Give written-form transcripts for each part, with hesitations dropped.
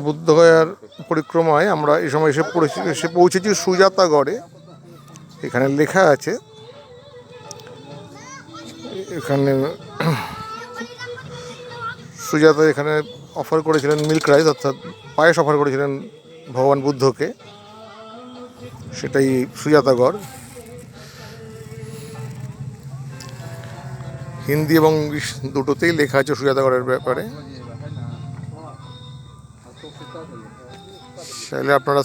বুদ্ধগয়ার পরিক্রমায় আমরা এই সময় এসে পৌঁছেছি সুজাতাগড়ে। এখানে লেখা আছে, এখানে সুজাতা এখানে অফার করেছিলেন মিল্ক রাইস, অর্থাৎ পায়েস অফার করেছিলেন ভগবান বুদ্ধকে, সেটাই সুজাতাগড়। হিন্দি এবং ইংলিশ দুটোতেই লেখা আছে সুজাতাগড়ের ব্যাপারে। চাইলে আপনারা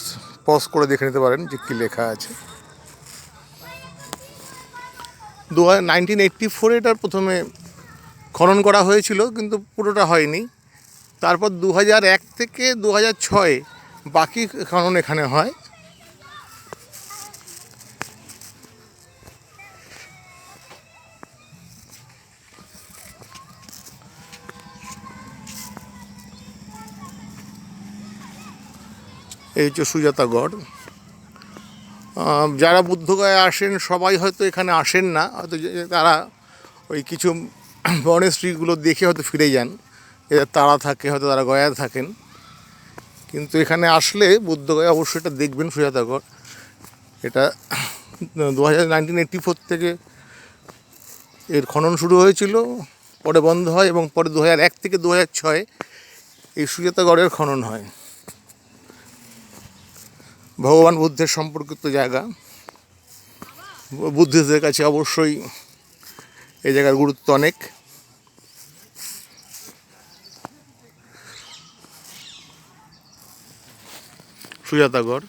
পজ করে দেখে নিতে পারেন যে কী লেখা আছে। 1984 এটা প্রথমে খনন করা হয়েছিল, কিন্তু পুরোটা হয়নি। তারপর 2001 থেকে 2006 বাকি খনন এখানে হয়। এই হচ্ছে সুজাতাগড়। যারা বুদ্ধগয়া আসেন সবাই হয়তো এখানে আসেন না, হয়তো তারা ওই কিছু বনেশ্রীগুলো দেখে হয়তো ফিরে যান, এদের তারা থাকে, হয়তো তারা গয়া থাকেন। কিন্তু এখানে আসলে বুদ্ধগয়া অবশ্যই এটা দেখবেন, সুজাতাগড়। এটা 1984 থেকে এর খনন শুরু হয়েছিল, পরে বন্ধ হয়, এবং পরে 2001 থেকে 2006 এই সুজাতাগড়ের খনন হয়। ভগবান বুদ্ধের সম্পর্কিত জায়গা, বুদ্ধিস্টদের কাছে অবশ্যই এই জায়গার গুরুত্ব অনেক। সুজাতাগড়।